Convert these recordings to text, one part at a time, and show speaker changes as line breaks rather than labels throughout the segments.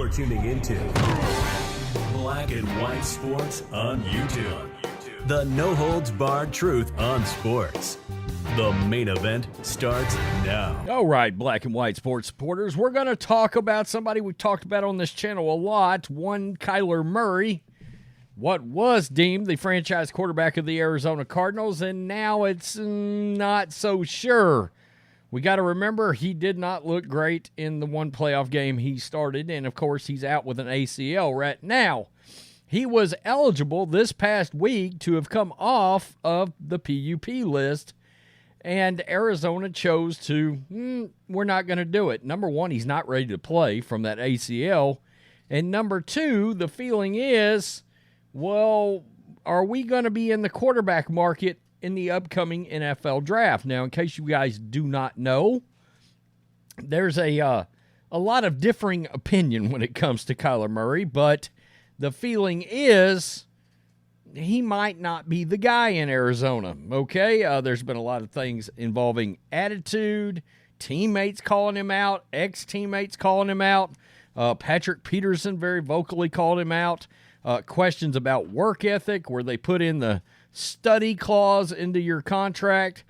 You're tuning into Black and White Sports on YouTube. The no-holds-barred truth on sports. The main event starts now.
All right, Black and White Sports supporters, we're going to talk about somebody we've talked about on this channel a lot, one Kyler Murray, what was deemed the franchise quarterback of the Arizona Cardinals, and now it's not so sure. We got to remember he did not look great in the one playoff game he started, and of course he's out with an ACL right now. He was eligible this past week to have come off of the PUP list, and Arizona chose to, we're not going to do it. Number one, he's not ready to play from that ACL, and number two, the feeling is, well, are we going to be in the quarterback market in the upcoming NFL draft? Now, in case you guys do not know, there's a lot of differing opinion when it comes to Kyler Murray, but the feeling is he might not be the guy in Arizona, okay? There's been a lot of things involving attitude, teammates calling him out, ex-teammates calling him out. Patrick Peterson very vocally called him out. Questions about work ethic, where they put in the study clause into your contract,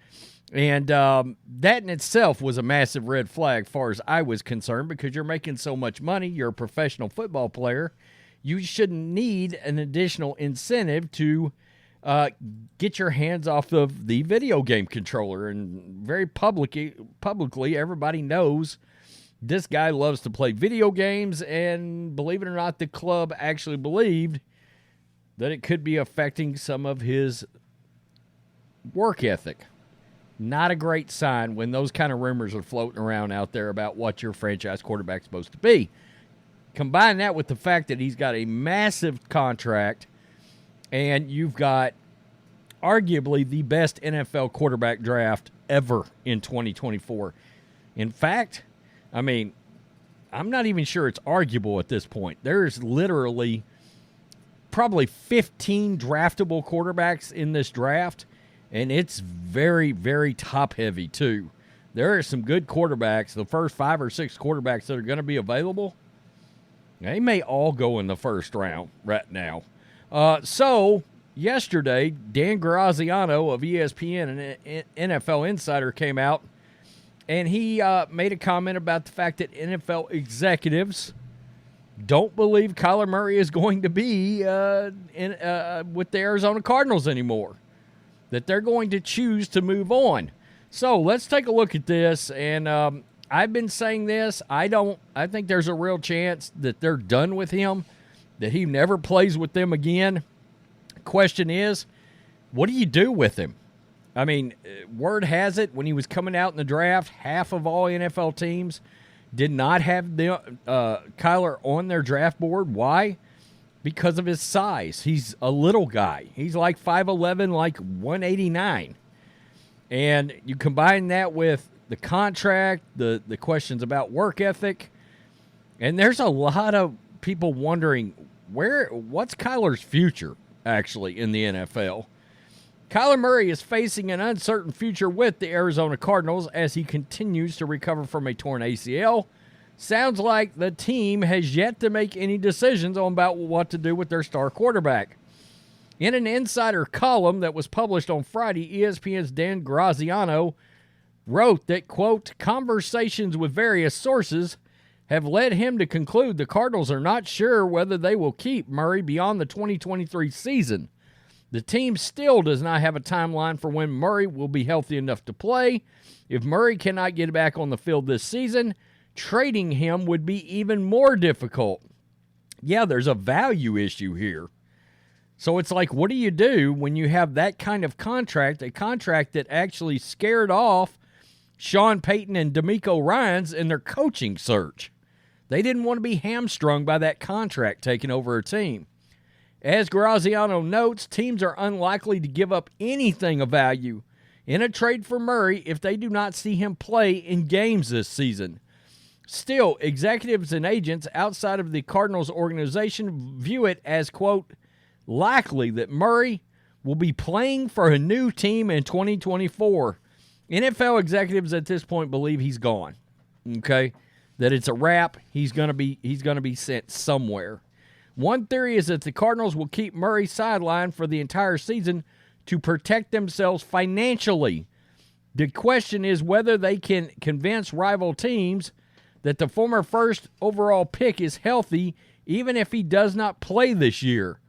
and that in itself was a massive red flag as far as I was concerned, because you're making so much money, you're a professional football player, you shouldn't need an additional incentive to get your hands off of the video game controller. And very publicly, everybody knows this guy loves to play video games, and believe it or not, the club actually believed that it could be affecting some of his work ethic. Not a great sign when those kind of rumors are floating around out there about what your franchise quarterback's supposed to be. Combine that with the fact that he's got a massive contract, and you've got arguably the best NFL quarterback draft ever in 2024. In fact, I mean, I'm not even sure it's arguable at this point. There's literally probably 15 draftable quarterbacks in this draft, and it's very, very top-heavy, too. There are some good quarterbacks. The first 5 or 6 quarterbacks that are going to be available, they may all go in the first round right now. So, yesterday, Dan Graziano of ESPN, an NFL insider, came out, and he made a comment about the fact that NFL executives don't believe Kyler Murray is going to be with the Arizona Cardinals anymore, that they're going to choose to move on. So let's take a look at this, and I've been saying this. I think there's a real chance that they're done with him, that he never plays with them again. Question is, what do you do with him? I mean, word has it, when he was coming out in the draft, half of all NFL teams did not have Kyler on their draft board. Why? Because of his size. He's a little guy. He's like 5'11", like 189. And you combine that with the contract, the questions about work ethic, and there's a lot of people wondering what's Kyler's future actually in the NFL. Kyler Murray is facing an uncertain future with the Arizona Cardinals as he continues to recover from a torn ACL. Sounds like the team has yet to make any decisions on about what to do with their star quarterback. In an insider column that was published on Friday, ESPN's Dan Graziano wrote that, quote, conversations with various sources have led him to conclude the Cardinals are not sure whether they will keep Murray beyond the 2023 season. The team still does not have a timeline for when Murray will be healthy enough to play. If Murray cannot get back on the field this season, trading him would be even more difficult. Yeah, there's a value issue here. So it's like, what do you do when you have that kind of contract, a contract that actually scared off Sean Payton and DeMeco Ryans in their coaching search? They didn't want to be hamstrung by that contract taking over a team. As Graziano notes, teams are unlikely to give up anything of value in a trade for Murray if they do not see him play in games this season. Still, executives and agents outside of the Cardinals organization view it as, quote, likely that Murray will be playing for a new team in 2024. NFL executives at this point believe he's gone. Okay? that it's a wrap. He's gonna be sent somewhere. One theory is that the Cardinals will keep Murray sidelined for the entire season to protect themselves financially. The question is whether they can convince rival teams that the former first overall pick is healthy, even if he does not play this year.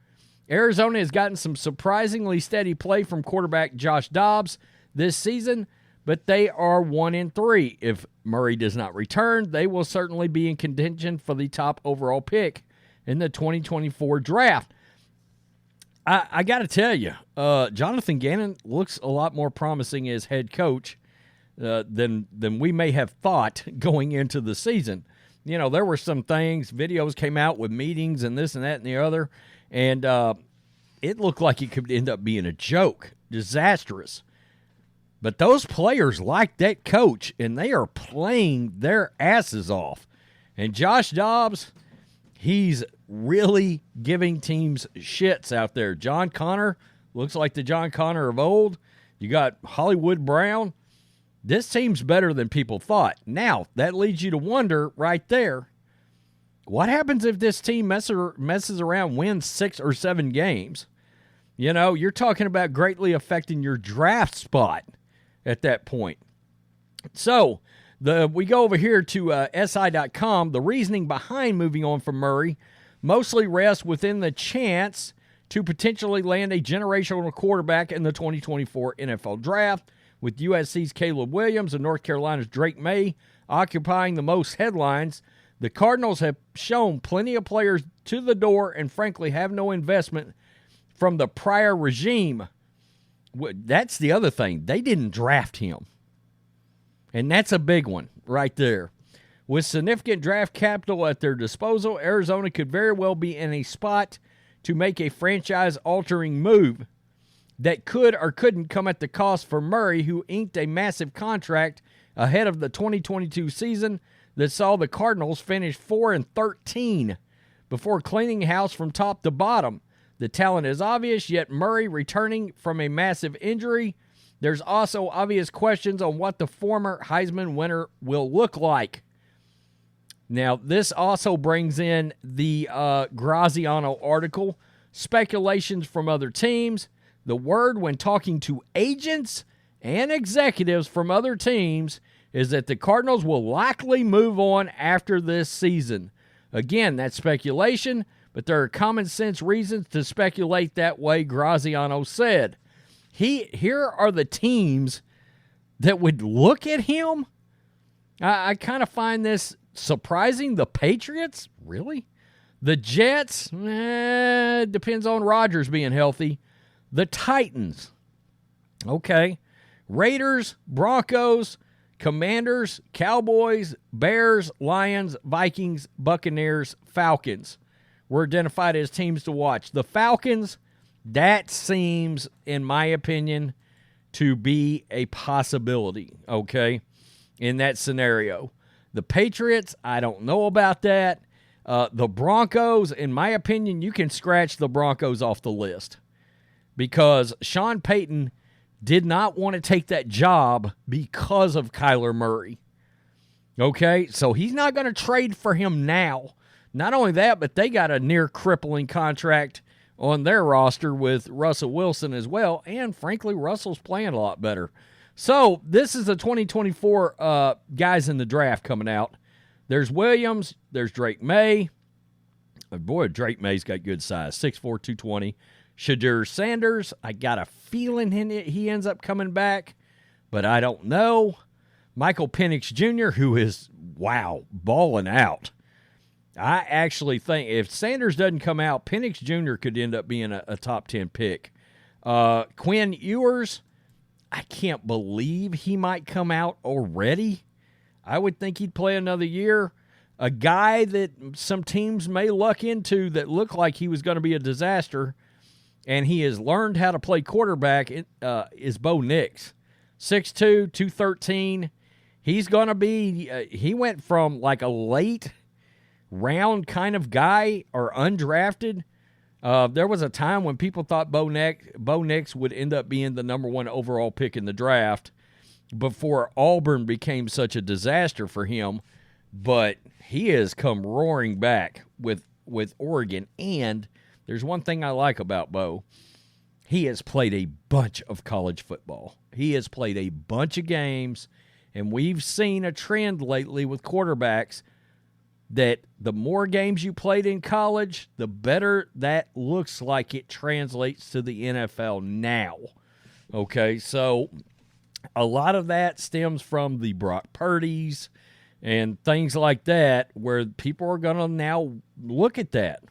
Arizona has gotten some surprisingly steady play from quarterback Josh Dobbs this season, but they are 1-3. If Murray does not return, they will certainly be in contention for the top overall pick in the 2024 draft. I got to tell you, Jonathan Gannon looks a lot more promising as head coach than we may have thought going into the season. You know, there were some things, videos came out with meetings and this and that and the other, and it looked like it could end up being a joke, disastrous. But those players like that coach, and they are playing their asses off. And Josh Dobbs, he's really giving teams shits out there. John Connor looks like the John Connor of old. You got Hollywood Brown. This team's better than people thought. Now, that leads you to wonder right there, what happens if this team messes around, wins 6 or 7 games? You know, you're talking about greatly affecting your draft spot at that point. So, we go over here to SI.com. The reasoning behind moving on from Murray mostly rests within the chance to potentially land a generational quarterback in the 2024 NFL Draft, with USC's Caleb Williams and North Carolina's Drake Maye occupying the most headlines. The Cardinals have shown plenty of players to the door and, frankly, have no investment from the prior regime. That's the other thing. They didn't draft him. And that's a big one right there. With significant draft capital at their disposal, Arizona could very well be in a spot to make a franchise-altering move that could or couldn't come at the cost for Murray, who inked a massive contract ahead of the 2022 season that saw the Cardinals finish 4-13 before cleaning house from top to bottom. The talent is obvious, yet Murray returning from a massive injury. There's also obvious questions on what the former Heisman winner will look like. Now, this also brings in the Graziano article, speculations from other teams. The word when talking to agents and executives from other teams is that the Cardinals will likely move on after this season. Again, that's speculation, but there are common sense reasons to speculate that way, Graziano said. Here are the teams that would look at him. I kind of find this surprising. The Patriots? Really? The Jets? Depends on Rodgers being healthy. The Titans. Okay. Raiders, Broncos, Commanders, Cowboys, Bears, Lions, Vikings, Buccaneers, Falcons were identified as teams to watch. The Falcons, that seems, in my opinion, to be a possibility, okay, in that scenario. The Patriots, I don't know about that. The Broncos, in my opinion, you can scratch the Broncos off the list because Sean Payton did not want to take that job because of Kyler Murray. Okay, so he's not going to trade for him now. Not only that, but they got a near-crippling contract on their roster with Russell Wilson as well, and frankly, Russell's playing a lot better. So this is the 2024 guys in the draft coming out. There's Williams, there's Drake Maye. Boy, Drake May's got good size, 6'4", 220. Shedeur Sanders, I got a feeling he ends up coming back, but I don't know. Michael Penix Jr., who is, balling out. I actually think if Sanders doesn't come out, Penix Jr. could end up being a top 10 pick. Quinn Ewers, I can't believe he might come out already. I would think he'd play another year. A guy that some teams may luck into that looked like he was going to be a disaster, and he has learned how to play quarterback, is Bo Nix. 6'2", 213. He's going to be, he went from like a late round kind of guy or undrafted. There was a time when people thought Bo Nix would end up being the number 1 overall pick in the draft before Auburn became such a disaster for him. but he has come roaring back with Oregon. And there's one thing I like about Bo. He has played a bunch of college football. He has played a bunch of games, and we've seen a trend lately with quarterbacks that the more games you played in college, the better that looks like it translates to the NFL now. Okay, so a lot of that stems from the Brock Purdy's and things like that, where people are going to now look at that.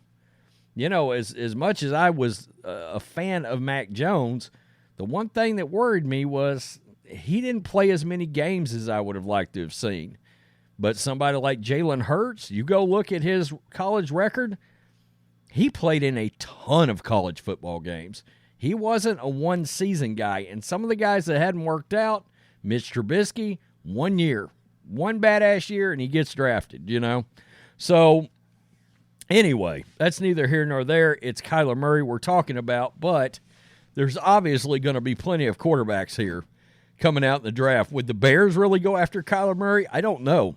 You know, as much as I was a fan of Mac Jones, the one thing that worried me was he didn't play as many games as I would have liked to have seen. But somebody like Jalen Hurts, you go look at his college record, he played in a ton of college football games. He wasn't a one-season guy. And some of the guys that hadn't worked out, Mitch Trubisky, 1 year, one badass year, and he gets drafted, you know. So, anyway, that's neither here nor there. It's Kyler Murray we're talking about, but there's obviously going to be plenty of quarterbacks here coming out in the draft. Would the Bears really go after Kyler Murray? I don't know.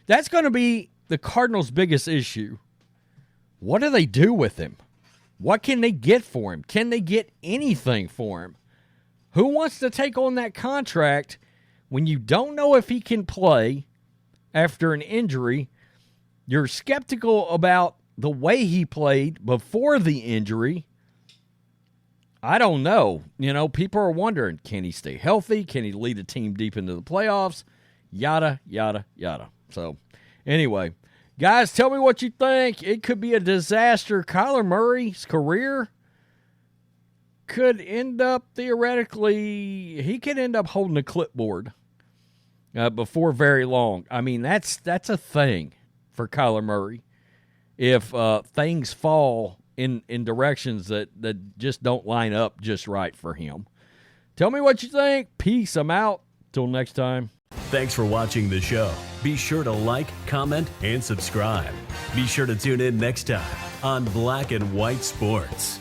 That's going to be the Cardinals' biggest issue. What do they do with him? What can they get for him? Can they get anything for him? Who wants to take on that contract when you don't know if he can play after an injury? You're skeptical about the way he played before the injury. I don't know. You know, people are wondering, can he stay healthy? Can he lead a team deep into the playoffs? Yada, yada, yada. So, anyway, guys, tell me what you think. It could be a disaster. Kyler Murray's career could end up, theoretically, he could end up holding a clipboard before very long. I mean, that's a thing for Kyler Murray. If things fall in directions that just don't line up just right for him. Tell me what you think. Peace. I'm out. Till next time.
Thanks for watching the show. Be sure to like, comment, and subscribe. Be sure to tune in next time on Black and White Sports.